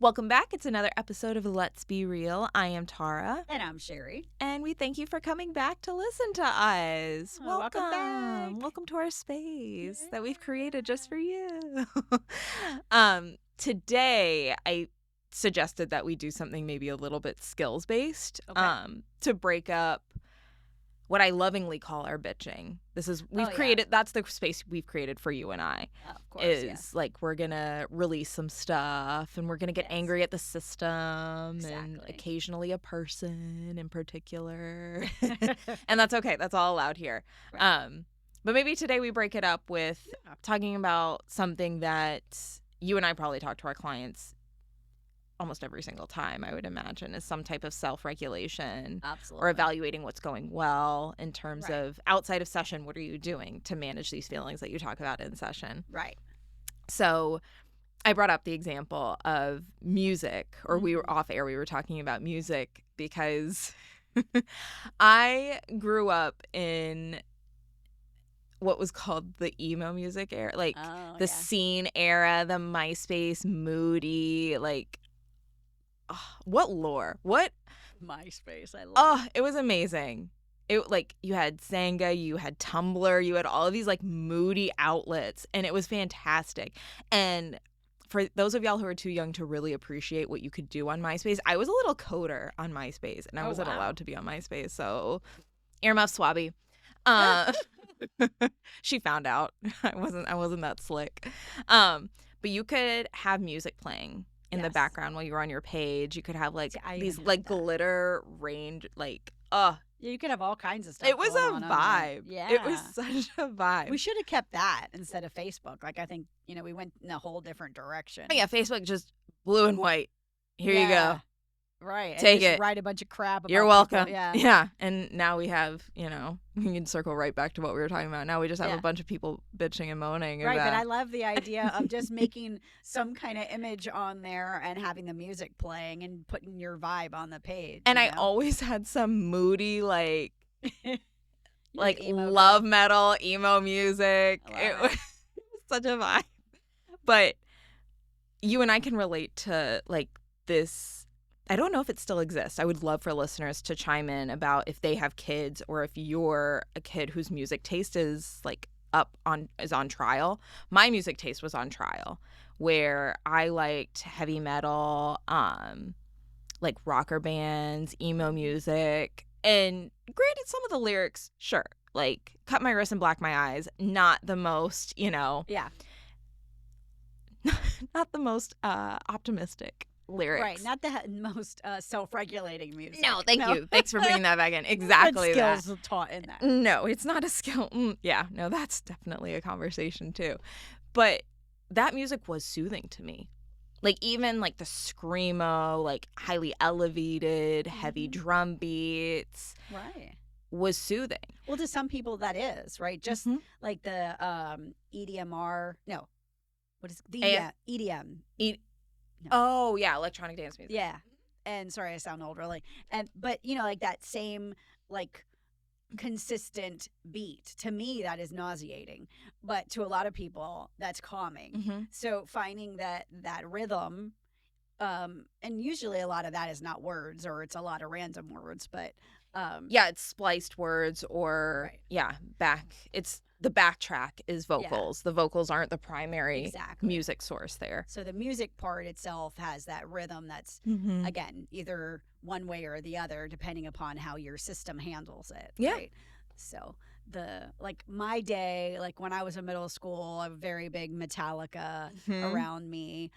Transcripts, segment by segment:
Welcome back. It's another episode of Let's Be Real. I am Tara. And I'm Sheri. And we thank you for coming back to listen to us. Welcome back. Welcome to our space that we've created just for you. Today, I suggested that we do something maybe a little bit skills-based to break up what I lovingly call our bitching. That's the space we've created for you and I. Of course, is like we're gonna release some stuff and we're gonna get angry at the system and occasionally a person in particular. And that's okay. That's all allowed here. Right. But maybe today we break it up with talking about something that you and I probably talk to our clients almost every single time, I would imagine, is some type of self-regulation. Absolutely. Or evaluating what's going well in terms of outside of session, what are you doing to manage these feelings that you talk about in session? Right. So I brought up the example of music, or we were off air, we were talking about music because I grew up in what was called the emo music era, like the scene era, the MySpace, Moody, like, what lore? What? MySpace, I love it was amazing. It like you had Xanga, you had Tumblr, you had all of these like moody outlets, and it was fantastic. And for those of y'all who are too young to really appreciate what you could do on MySpace, I was a little coder on MySpace, and I wasn't allowed to be on MySpace, so earmuff swabby. She found out. I wasn't that slick. But you could have music playing in the background while you were on your page. You could have like these like glitter range, like yeah, you could have all kinds of stuff. It was a vibe. Yeah, it was such a vibe. We should have kept that instead of Facebook. Like, I think, we went in a whole different direction. Yeah, Facebook just blue and white. Here you go. Right. Take and it. Write a bunch of crap about You're welcome. People. Yeah. And now we have, we can circle right back to what we were talking about. Now we just have a bunch of people bitching and moaning. Right. But I love the idea of just making some kind of image on there and having the music playing and putting your vibe on the page. And I always had some moody, like emo love metal, emo music. It was such a vibe. But you and I can relate to like this. I don't know if it still exists. I would love for listeners to chime in about if they have kids or if you're a kid whose music taste is like on trial. My music taste was on trial, where I liked heavy metal, like rocker bands, emo music, and granted some of the lyrics, sure, like cut my wrist and black my eyes, not the most, not the most optimistic lyrics. Right, not the most self-regulating music. No, thank you. Thanks for bringing that back in. Exactly that. Skills taught in that. No, it's not a skill. Yeah, no, that's definitely a conversation too. But that music was soothing to me. Like even like the screamo, like highly elevated, heavy drum beats. Right. Was soothing. Well, to some people that is, right? Just like the EDMR. No. What is the EDM? No. Oh yeah, electronic dance music. Yeah, and sorry, I sound old, really. But like that same like consistent beat. To me, that is nauseating, but to a lot of people, that's calming. So finding that rhythm, and usually a lot of that is not words, or it's a lot of random words, but it's spliced words, or it's. The backtrack is vocals. The vocals aren't the primary music source there. So the music part itself has that rhythm that's, again, either one way or the other, depending upon how your system handles it. Yeah. Right? So my day, like when I was in middle school, a very big Metallica around me.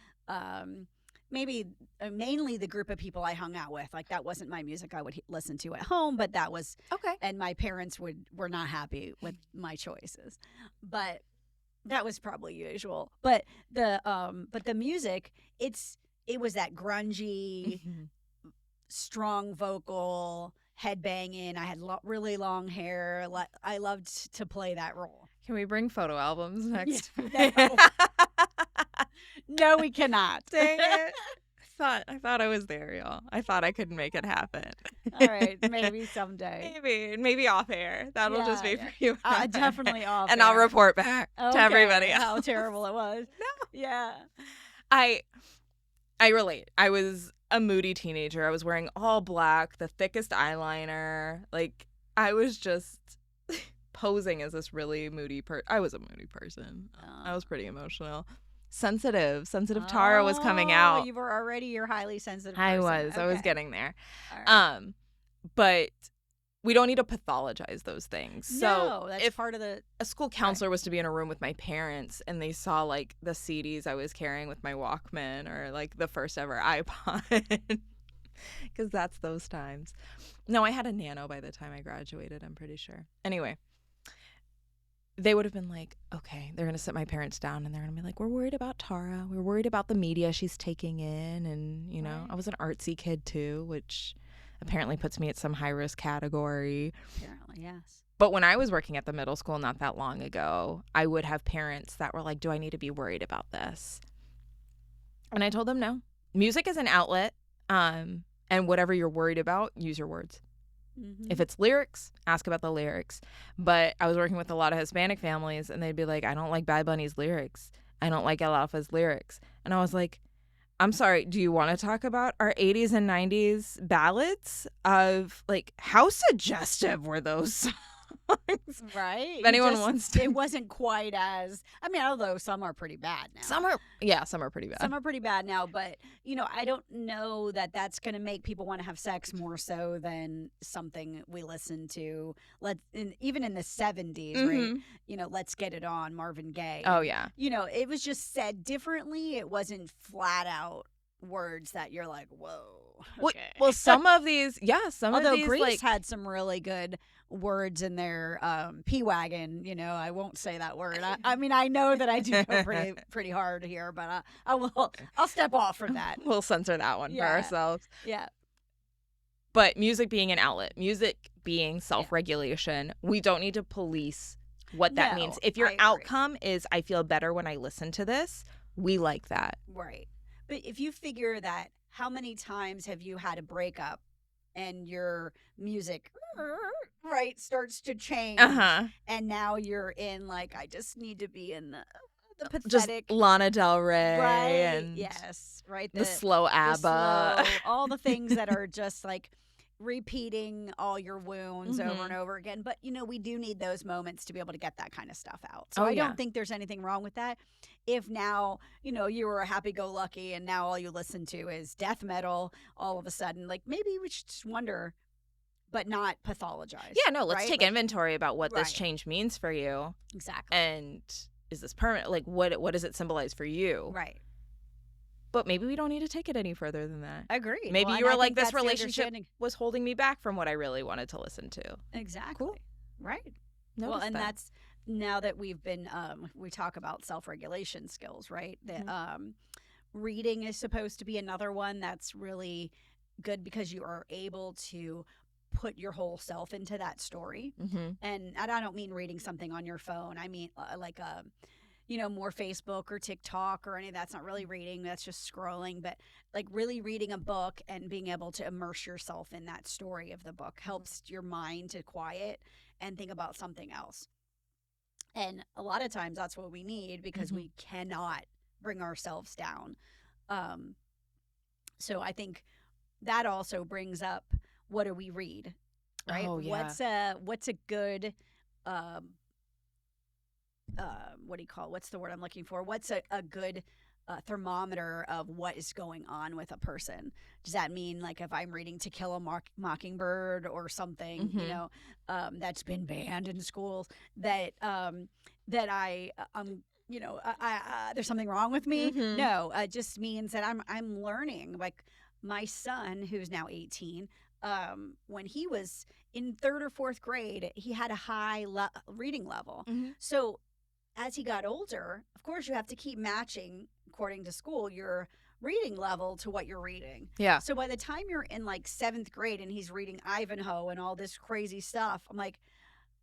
Maybe mainly the group of people I hung out with. Like that wasn't my music I would listen to at home, but that was and my parents were not happy with my choices, but that was probably usual. But the music, it was that grungy, strong vocal, head banging. I had weird long hair. I loved to play that role. Can we bring photo albums next? No. No, we cannot. Dang it. I thought I was there, y'all. I thought I could make it happen. All right, maybe someday. Maybe off air. That'll just be for you. Definitely off and air. I'll report back to everybody else. How terrible it was. No. Yeah. I relate. I was a moody teenager. I was wearing all black, the thickest eyeliner. Like, I was just posing as this really moody I was a moody person. I was pretty emotional. Sensitive Tara was coming out. You were already your highly sensitive person. I was. Okay. I was getting there. All right. But we don't need to pathologize those things. So that's if part of the a school counselor was to be in a room with my parents and they saw like the CDs I was carrying with my Walkman or like the first ever iPod, because that's those times. No, I had a Nano by the time I graduated, I'm pretty sure. Anyway, they would have been like, okay, they're going to sit my parents down and they're going to be like, we're worried about Tara. We're worried about the media she's taking in. And, you know, Right. I was an artsy kid too, which apparently puts me at some high risk category. Apparently, yes. But when I was working at the middle school not that long ago, I would have parents that were like, do I need to be worried about this? And I told them no. Music is an outlet. And whatever you're worried about, use your words. Mm-hmm. If it's lyrics, ask about the lyrics. But I was working with a lot of Hispanic families, and they'd be like, I don't like Bad Bunny's lyrics. I don't like El Alfa's lyrics. And I was like, I'm sorry, do you want to talk about our 80s and 90s ballads of, like, how suggestive were those songs? Right. If anyone wants to. It wasn't quite as, I mean, although some are pretty bad now. Some are pretty bad. Some are pretty bad now, but, you know, I don't know that that's going to make people want to have sex more so than something we listen to. Even in the 70s, right? You know, Let's Get It On, Marvin Gaye. Oh, yeah. You know, it was just said differently. It wasn't flat out words that you're like, whoa. Okay. Well, some of these, Although of these, Grease like, had some really good words in their P-Wagon, you know, I won't say that word. I mean, I know that I do go pretty hard here, but I'll step off from that. We'll censor that one for ourselves. Yeah. But music being an outlet, music being self-regulation, we don't need to police what that means. If your outcome is, I feel better when I listen to this, we like that. Right. But if you figure that, how many times have you had a breakup and your music, right, starts to change, and now you're in, like, I just need to be in the pathetic. Just Lana Del Rey. Right, and yes, right. The slow ABBA. All the things that are just, like, repeating all your wounds over and over again. But, you know, we do need those moments to be able to get that kind of stuff out. So I don't think there's anything wrong with that. If now, you know, you were a happy-go-lucky and now all you listen to is death metal all of a sudden, like, maybe we should just wonder, but not pathologize. Yeah, no, let's take inventory about what this change means for you. Exactly. And is this permanent? Like, what does it symbolize for you? Right. But maybe we don't need to take it any further than that. Agreed. Maybe you were like, this relationship was holding me back from what I really wanted to listen to. Exactly. Cool. Right. Notice and that. that's, now that we've been, we talk about self-regulation skills, right? That reading is supposed to be another one that's really good because you are able to put your whole self into that story. And I don't mean reading something on your phone. I mean like you know, more Facebook or TikTok or any of that's not really reading. That's just scrolling. But like really reading a book and being able to immerse yourself in that story of the book helps your mind to quiet and think about something else. And a lot of times that's what we need because we cannot bring ourselves down. So I think that also brings up, what do we read? Right? Oh, yeah. What's a good what do you call it? What's the word I'm looking for? What's a good thermometer of what is going on with a person? Does that mean, like, if I'm reading To Kill a Mockingbird or something, you know, that's been banned in schools, that I you know, there's something wrong with me? No, it just means that I'm learning. Like my son, who's now 18, when he was in 3rd or 4th grade, he had a high reading level. So as he got older, of course, you have to keep matching, according to school, your reading level to what you're reading. Yeah. So by the time you're in like 7th grade and he's reading Ivanhoe and all this crazy stuff, I'm like,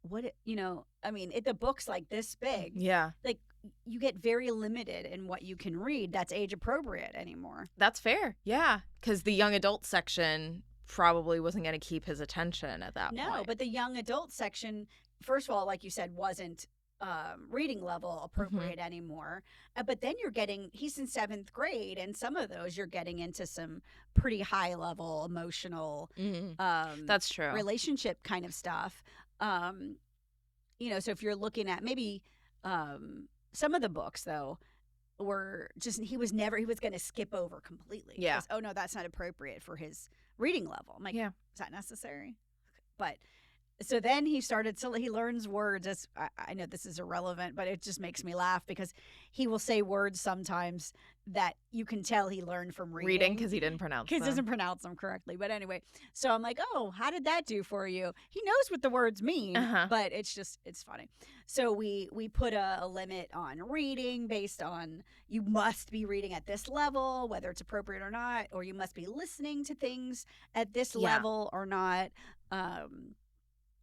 what, you know, I mean, the book's like this big. Yeah. Like, you get very limited in what you can read that's age appropriate anymore. That's fair. Yeah. Because the young adult section probably wasn't going to keep his attention at that point. No, but the young adult section, first of all, like you said, wasn't reading level appropriate anymore. But then he's in 7th grade, and some of those you're getting into some pretty high level emotional That's true. relationship kind of stuff. So if you're looking at maybe some of the books though were just he was going to skip over completely. Yeah. Oh no, that's not appropriate for his reading level. I'm like, yeah. Is that necessary? But so then he learns words. I know this is irrelevant, but it just makes me laugh because he will say words sometimes that you can tell he learned from reading. Because he didn't pronounce them. Because he doesn't pronounce them correctly. But anyway, so I'm like, oh, how did that do for you? He knows what the words mean, but it's funny. So we put a limit on reading based on you must be reading at this level, whether it's appropriate or not, or you must be listening to things at this level or not.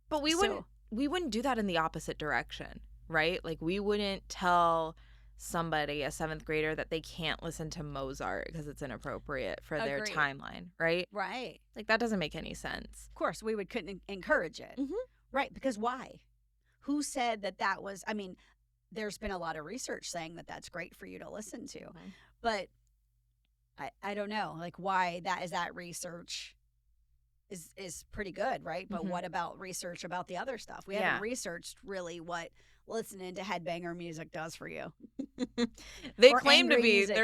But we wouldn't do that in the opposite direction, right? Like we wouldn't tell somebody, a 7th grader, that they can't listen to Mozart because it's inappropriate for their timeline, right? Right. Like that doesn't make any sense. Of course, we couldn't encourage it. Right, because why? Who said that was, I mean, there's been a lot of research saying that that's great for you to listen to. But I don't know, like why that research is pretty good, right? But what about research about the other stuff? We haven't researched really what listening to headbanger music does for you. There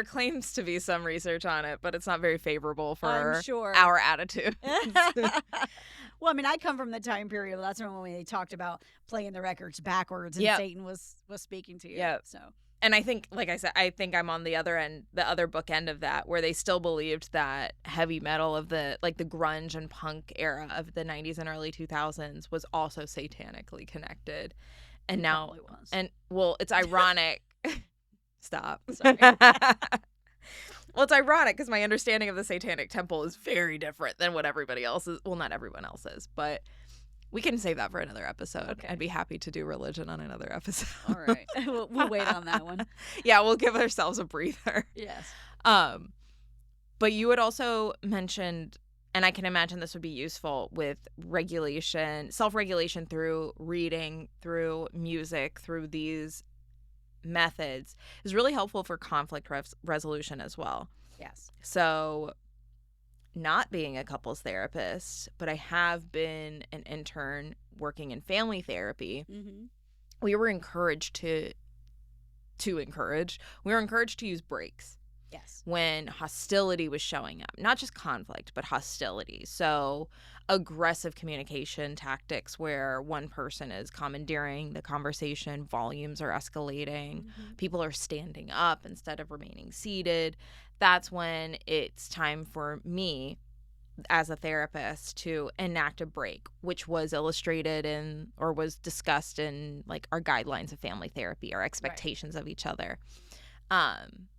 claims to be some research on it, but it's not very favorable for our attitude. Well, I mean, I come from the time period. That's when they talked about playing the records backwards, and Satan was speaking to you. Yeah. So. And I think, like I said, I'm on the other end, the other bookend of that, where they still believed that heavy metal of the grunge and punk era of the 90s and early 2000s was also satanically connected. And now, it's ironic. Stop. Sorry. Well, it's ironic because my understanding of the Satanic Temple is very different than what everybody else is. Well, not everyone else is, but we can save that for another episode. Okay. I'd be happy to do religion on another episode. All right. We'll wait on that one. Yeah, we'll give ourselves a breather. Yes. But you had also mentioned, and I can imagine this would be useful with self-regulation through reading, through music, through these methods is really helpful for conflict resolution as well. Yes. So not being a couples therapist, but I have been an intern working in family therapy. We were encouraged to use breaks. Yes. When hostility was showing up, not just conflict, but hostility. So aggressive communication tactics where one person is commandeering the conversation, volumes are escalating, people are standing up instead of remaining seated. That's when it's time for me as a therapist to enact a break, which was illustrated in or was discussed in like our guidelines of family therapy, our expectations of each other.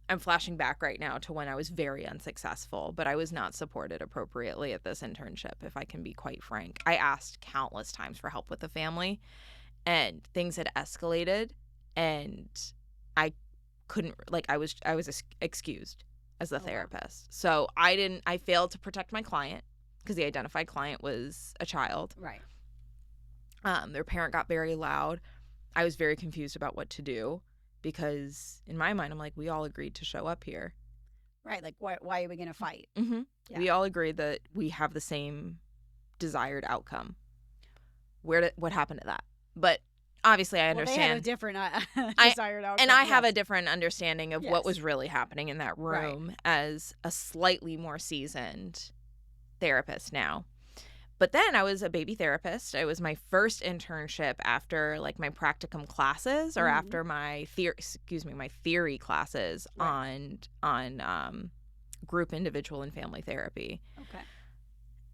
I'm flashing back right now to when I was very unsuccessful, but I was not supported appropriately at this internship, if I can be quite frank. I asked countless times for help with the family, and things had escalated, and I couldn't, I was excused as the therapist. So I failed to protect my client because the identified client was a child. Right. Their parent got very loud. I was very confused about what to do. Because in my mind, I'm like, we all agreed to show up here. Right. Like, why are we going to fight? Yeah. We all agreed that we have the same desired outcome. What happened to that? But obviously, I understand. They had a different desired outcome. And I have a different understanding of what was really happening in that room as a slightly more seasoned therapist now. But then I was a baby therapist. It was my first internship after my practicum classes or after my theory classes on group, individual, and family therapy. Okay.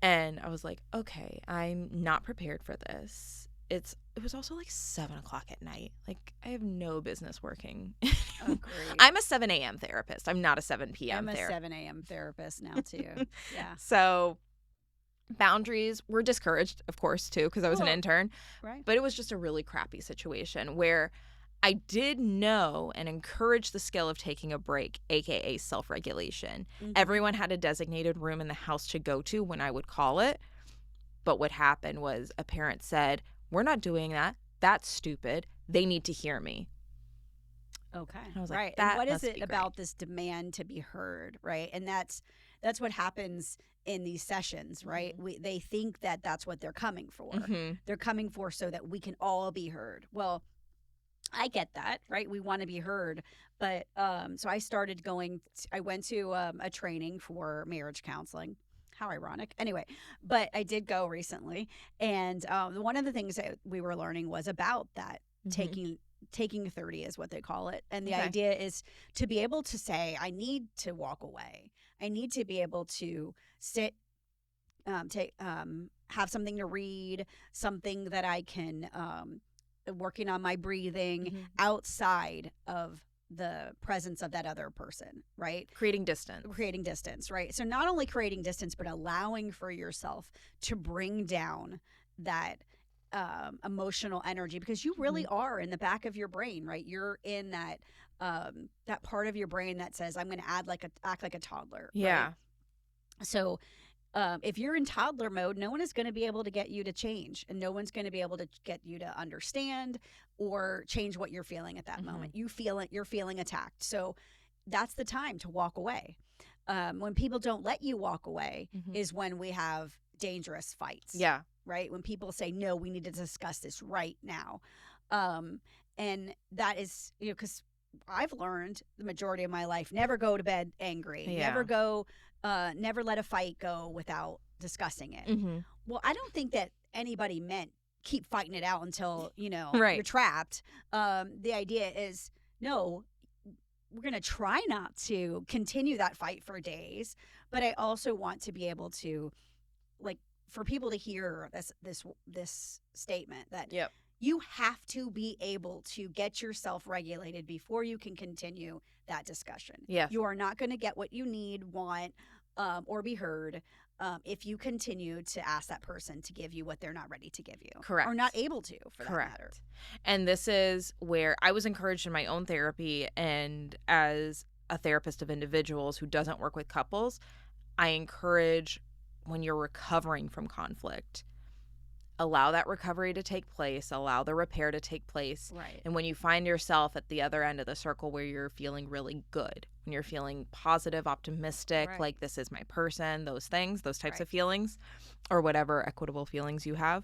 And I was like, okay, I'm not prepared for this. It was also 7 o'clock at night. I have no business working. Oh, great. I'm a 7 a.m. therapist. I'm not a 7 p.m. I'm a 7 a.m. therapist now too. Yeah. So boundaries were discouraged, of course, too, because I was an intern. Right. But it was just a really crappy situation where I did know and encourage the skill of taking a break, aka self-regulation. Everyone had a designated room in the house to go to when I would call it. But what happened was a parent said, we're not doing that. that's stupid. They need to hear me. Okay. And I was like, right. that And what is must it be about great. this demand to be heard, right? And that's what happens in these sessions, right? They think that that's what they're coming for. Mm-hmm. They're coming for so that we can all be heard. Well, I get that, right? We want to be heard. But so I started I went to a training for marriage counseling. How ironic. Anyway, but I did go recently. And one of the things that we were learning was about that taking 30 is what they call it. And the idea is to be able to say, I need to walk away. I need to be able to sit, have something to read, something that I can, working on my breathing outside of the presence of that other person, right? Creating distance, right? So not only creating distance, but allowing for yourself to bring down that emotional energy, because you really are in the back of your brain, right? You're in that that part of your brain that says, I'm going to act like a toddler. Yeah. Right? So if you're in toddler mode, no one is going to be able to get you to change, and no one's going to be able to get you to understand or change what you're feeling at that moment. You're feeling attacked. So that's the time to walk away. When people don't let you walk away is when we have dangerous fights. Yeah. Right? When people say, no, we need to discuss this right now. And that is, because I've learned the majority of my life, never go to bed angry, never let a fight go without discussing it. Well, I don't think that anybody meant keep fighting it out until, you're trapped. The idea is, no, we're going to try not to continue that fight for days, but I also want to be able to, like, for people to hear this statement that you have to be able to get yourself regulated before you can continue that discussion. Yes. You are not going to get what you need, want, or be heard if you continue to ask that person to give you what they're not ready to give you. Correct. Or not able to, for that matter. And this is where I was encouraged in my own therapy, and as a therapist of individuals who doesn't work with couples, I encourage, when you're recovering from conflict, allow that recovery to take place, allow the repair to take place. Right. And when you find yourself at the other end of the circle where you're feeling really good, when you're feeling positive, optimistic, like this is my person, those things, those types of feelings, or whatever equitable feelings you have,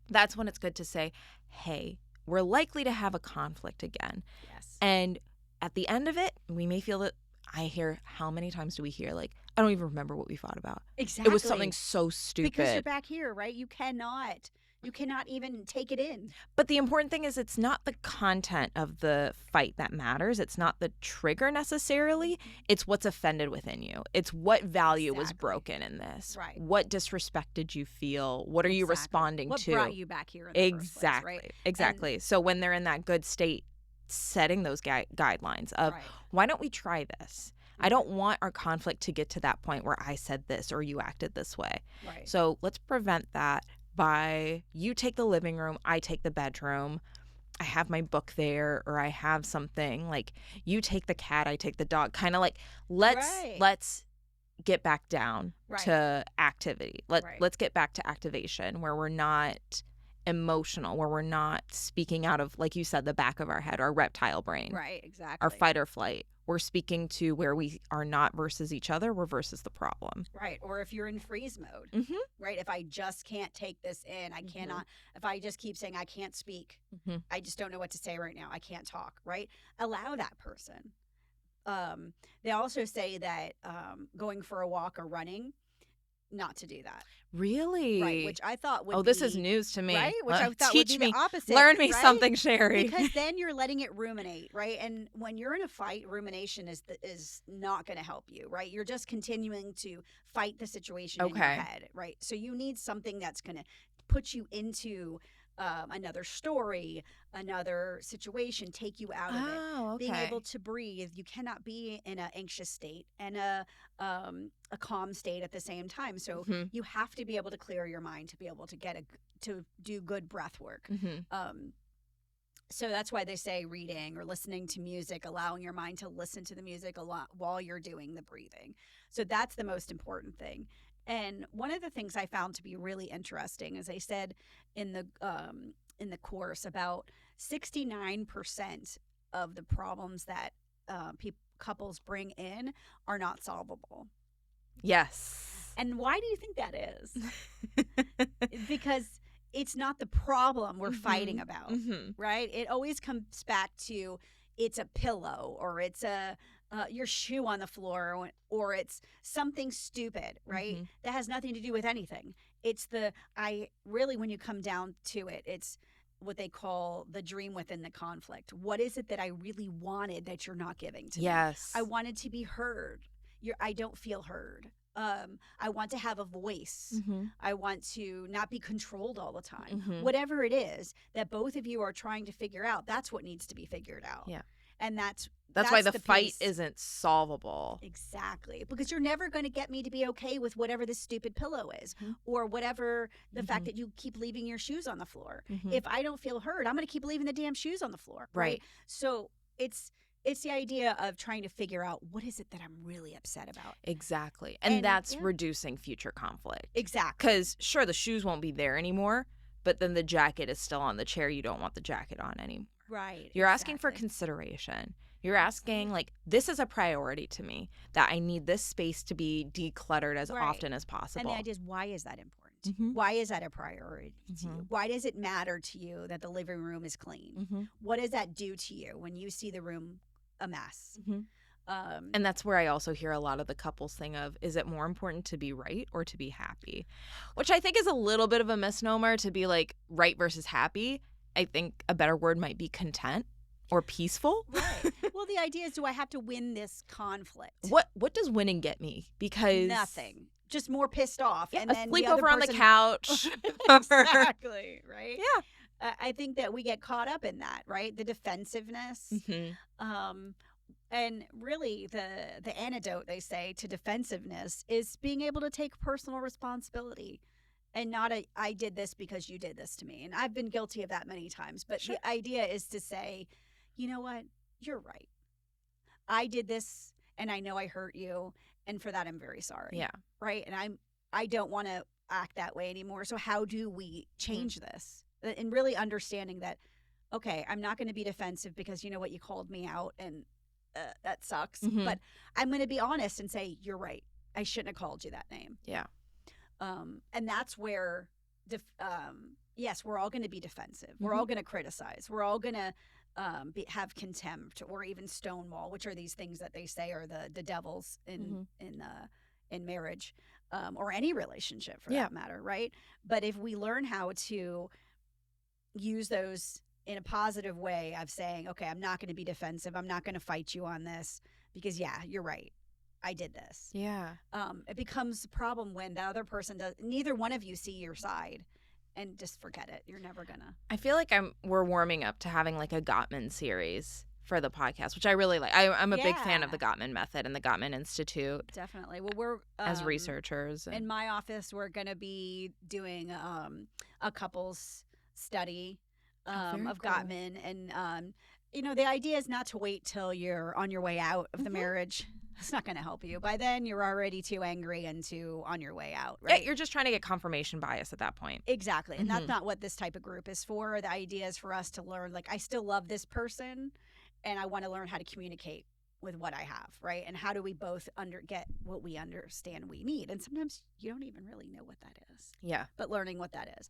that's when it's good to say, hey, we're likely to have a conflict again. Yes. And at the end of it, we may feel that, I hear, how many times do we hear, like, I don't even remember what we fought about. Exactly. It was something so stupid. Because you're back here, right? You cannot even take it in. But the important thing is, it's not the content of the fight that matters. It's not the trigger necessarily. It's what's offended within you. It's what value was broken in this. Right. What disrespect did you feel? What are you responding to? What brought you back here in the first place, right? Exactly. So when they're in that good state, setting those guidelines of, why don't we try this? I don't want our conflict to get to that point where I said this or you acted this way. Right. So let's prevent that by, you take the living room, I take the bedroom. I have my book there, or I have something, like, you take the cat, I take the dog. Kind of like, let's get back down to activity. Let's get back to activation, where we're not emotional, where we're not speaking out of, like you said, the back of our head, our reptile brain. Right, exactly. Our fight or flight. We're speaking to where we are not versus each other, we're versus the problem. Right. Or if you're in freeze mode, right? If I just can't take this in, I cannot, if I just keep saying I can't speak, I just don't know what to say right now, I can't talk, right? Allow that person. They also say that going for a walk or running, not to do that. Really? Right, which I thought would this is news to me. Right? Which I thought would be the opposite. Learn me something, Sheri. Because then you're letting it ruminate, right? And when you're in a fight, rumination is not going to help you, right? You're just continuing to fight the situation in your head, right? So you need something that's going to put you into another story, another situation, take you out of it. Being able to breathe. You cannot be in an anxious state and a calm state at the same time. So you have to be able to clear your mind to be able to to do good breath work. So that's why they say reading or listening to music, allowing your mind to listen to the music a lot while you're doing the breathing. So that's the most important thing. And one of the things I found to be really interesting is they said in the in the course about 69% of the problems that couples bring in are not solvable. Yes. And why do you think that is? Because it's not the problem we're fighting about, right? It always comes back to it's a pillow, or it's your shoe on the floor, or it's something stupid, right? That has nothing to do with anything. It's when you come down to it, it's what they call the dream within the conflict. What is it that I really wanted that you're not giving to me? Yes. I wanted to be heard. I don't feel heard. I want to have a voice. I want to not be controlled all the time. Whatever it is that both of you are trying to figure out, that's what needs to be figured out. Yeah. And that's why the fight isn't solvable. Exactly. Because you're never going to get me to be okay with whatever this stupid pillow is, or whatever the fact that you keep leaving your shoes on the floor. If I don't feel heard, I'm going to keep leaving the damn shoes on the floor. Right. So it's the idea of trying to figure out what is it that I'm really upset about. Exactly. And that's reducing future conflict. Exactly. Because sure, the shoes won't be there anymore, but then the jacket is still on the chair. You don't want the jacket on anymore. Right. You're asking for consideration. You're asking, like, this is a priority to me, that I need this space to be decluttered as often as possible. And the idea is, why is that important? Why is that a priority to you? Why does it matter to you that the living room is clean? What does that do to you when you see the room a mess? And that's where I also hear a lot of the couples thing of, is it more important to be right or to be happy? Which I think is a little bit of a misnomer, to be like right versus happy. I think a better word might be content or peaceful. Right. Well, the idea is, do I have to win this conflict? What does winning get me? Because nothing. Just more pissed off. Yeah, and then a sleepover on the couch. Exactly. Right? Yeah. I think that we get caught up in that, right? The defensiveness. And really the antidote, they say, to defensiveness is being able to take personal responsibility. And not I did this because you did this to me. And I've been guilty of that many times. But the idea is to say, you know what? You're right. I did this, and I know I hurt you. And for that, I'm very sorry. Yeah. Right? And I don't want to act that way anymore. So how do we change this? And really understanding that, okay, I'm not going to be defensive because you know what? You called me out, and that sucks. But I'm going to be honest and say, you're right. I shouldn't have called you that name. Yeah. And that's where, yes, we're all going to be defensive. We're all going to criticize. We're all going to have contempt or even stonewall, which are these things that they say are the devils in marriage, or any relationship for that matter, right? But if we learn how to use those in a positive way of saying, okay, I'm not going to be defensive. I'm not going to fight you on this because, yeah, you're right. I did this. Yeah. It becomes a problem when the other person does. Neither one of you see your side, and just forget it. You're never gonna. I feel like we're warming up to having like a Gottman series for the podcast, which I really like. I'm a big fan of the Gottman method and the Gottman Institute. Definitely. Well, we're as researchers in my office. We're gonna be doing a couples study of cool. Gottman, and the idea is not to wait till you're on your way out of the marriage. It's not going to help you. By then, you're already too angry and too on your way out, right? Yeah, you're just trying to get confirmation bias at that point. Exactly. And that's not what this type of group is for. The idea is for us to learn, like, I still love this person, and I want to learn how to communicate with what I have, right? And how do we both get what we understand we need? And sometimes you don't even really know what that is. Yeah. But learning what that is.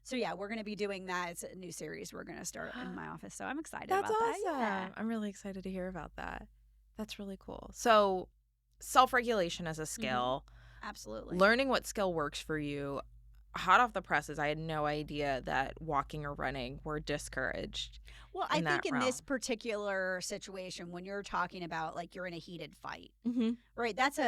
So, yeah, we're going to be doing that. It's a new series we're going to start in my office. So I'm excited about that. That's awesome. Yeah. I'm really excited to hear about that. That's really cool. So self-regulation as a skill. Absolutely. Learning what skill works for you. Hot off the presses, I had no idea that walking or running were discouraged. Well, I think in this particular situation, when you're talking about like you're in a heated fight, right? That's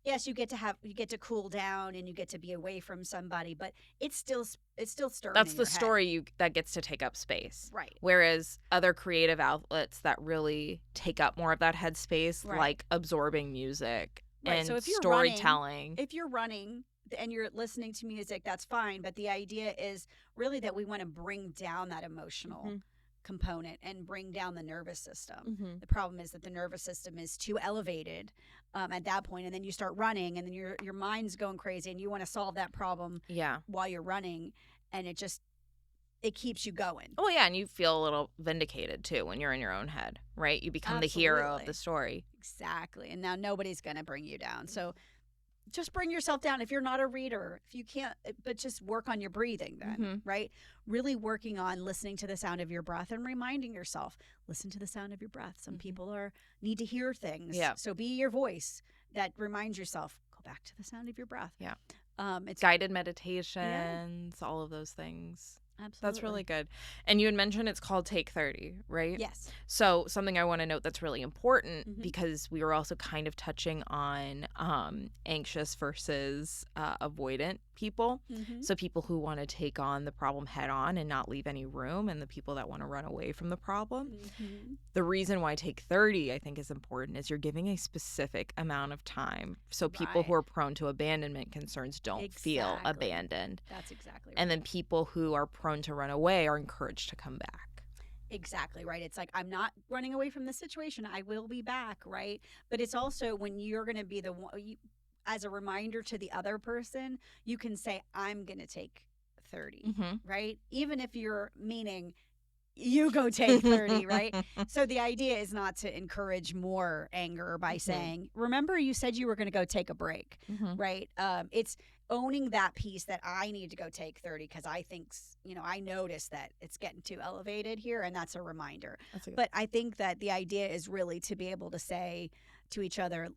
yes, you get to cool down and you get to be away from somebody, but it's still stirring. That's the story that gets to take up space, right? Whereas other creative outlets that really take up more of that headspace, like absorbing music and so if you're storytelling. If you're running and you're listening to music, that's fine. But the idea is really that we want to bring down that emotional component and bring down the nervous system. The problem is that the nervous system is too elevated at that point, and then you start running, and then your mind's going crazy, and you want to solve that problem while you're running, and it just it keeps you going. Oh, yeah, and you feel a little vindicated, too, when you're in your own head, right? You become the hero of the story. Exactly. And now nobody's going to bring you down. So just bring yourself down. If you're not a reader, if you can't, but just work on your breathing then, right? Really working on listening to the sound of your breath and reminding yourself, listen to the sound of your breath. Some people need to hear things. Yeah. So be your voice that reminds yourself, go back to the sound of your breath. Yeah. It's guided meditations, all of those things. Absolutely. That's really good. And you had mentioned it's called Take 30, right? Yes. So something I want to note that's really important because we were also kind of touching on anxious versus avoidant people. So people who want to take on the problem head on and not leave any room, and the people that want to run away from the problem. The reason why Take 30, I think, is important is you're giving a specific amount of time. So people who are prone to abandonment concerns don't feel abandoned. That's exactly right. And then people who are prone to run away are encouraged to come back. Exactly, right. It's like, I'm not running away from the situation. I will be back, right? But it's also when you're going to be the one, as a reminder to the other person, you can say, I'm going to take 30, right? Even if you're meaning you go take 30, right? So the idea is not to encourage more anger by saying, remember you said you were going to go take a break, right? It's owning that piece that I need to go take 30 because I think, I noticed that it's getting too elevated here, and that's a reminder. But I think that the idea is really to be able to say to each other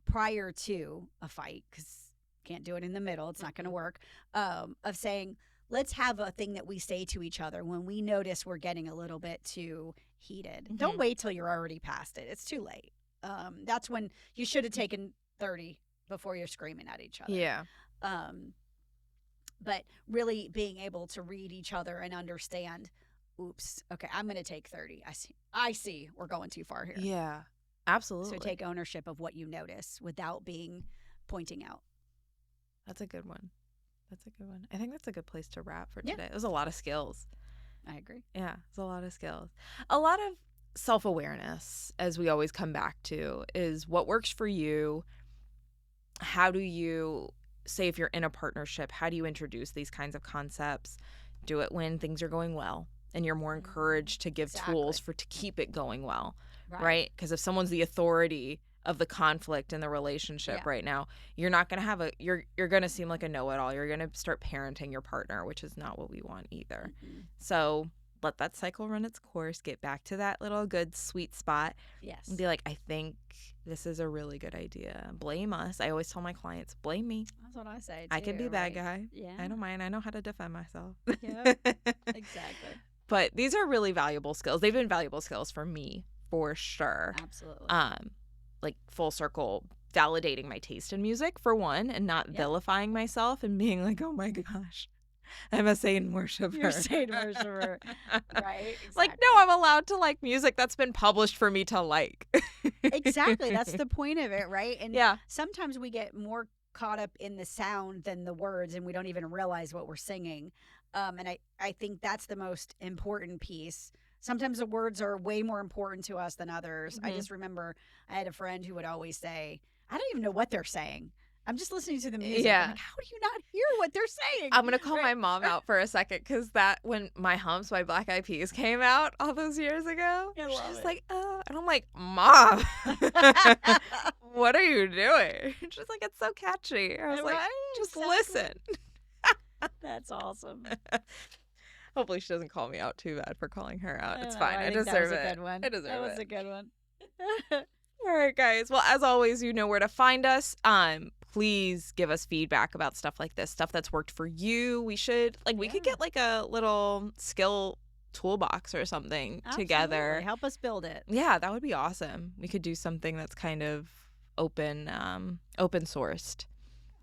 prior to a fight, because can't do it in the middle, it's not going to work, of saying, let's have a thing that we say to each other when we notice we're getting a little bit too heated. Don't wait till you're already past it. It's too late. That's when you should have taken 30 before you're screaming at each other. Yeah. But really being able to read each other and understand, oops, okay, I'm going to take 30. I see we're going too far here. Yeah, absolutely. So take ownership of what you notice without pointing out. That's a good one. I think that's a good place to wrap for today. It was a lot of skills. I agree. Yeah, it's a lot of skills. A lot of self-awareness, as we always come back to, is what works for you. How do you, say if you're in a partnership, how do you introduce these kinds of concepts? Do it when things are going well and you're more encouraged to give tools to keep it going well, right? Because if someone's the authority of the conflict in the relationship right now, you're not going to have you're going to seem like a know-it-all. You're going to start parenting your partner, which is not what we want either. So let that cycle run its course, get back to that little good sweet spot. And be like, I think this is a really good idea. Blame us. I always tell my clients, blame me. That's what I say too, I can be a bad guy. Yeah. I don't mind. I know how to defend myself. Yeah. Exactly. But these are really valuable skills. They've been valuable skills for me, for sure. Absolutely. Like full circle, validating my taste in music for one, and not vilifying myself and being like, oh my gosh, I'm a Satan worshiper. You're a Satan worshiper. Right? Exactly. Like, no, I'm allowed to like music that's been published for me to like. Exactly. That's the point of it, right? And sometimes we get more caught up in the sound than the words, and we don't even realize what we're singing. And I think that's the most important piece. Sometimes the words are way more important to us than others. I just remember I had a friend who would always say, I don't even know what they're saying. I'm just listening to the music. Yeah. I'm like, how do you not hear what they're saying? I'm going to call my mom out for a second, because when My Humps by Black Eyed Peas came out all those years ago, she's like, oh. And I'm like, Mom, what are you doing? She's like, it's so catchy. I was like, just listen. That's awesome. Hopefully she doesn't call me out too bad for calling her out. It's know, fine. I deserve it. That was a good one. I deserve it. That was a good one. All right, guys. Well, as always, you know where to find us. Please give us feedback about stuff like this, stuff that's worked for you. We could get like a little skill toolbox or something together. Help us build it. Yeah, that would be awesome. We could do something that's kind of open sourced.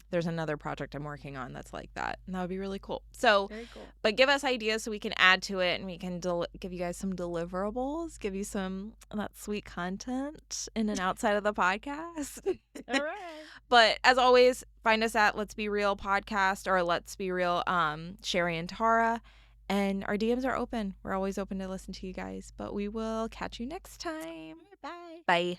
There's another project I'm working on that's like that, and that would be really cool. So, very cool. But give us ideas so we can add to it, and we can give you guys some deliverables, give you some of that sweet content in and outside of the podcast. All right. But as always, find us at Let's Be Real Podcast or Let's Be Real Sheri and Tara, and our DMs are open. We're always open to listen to you guys, but we will catch you next time. Bye. Bye.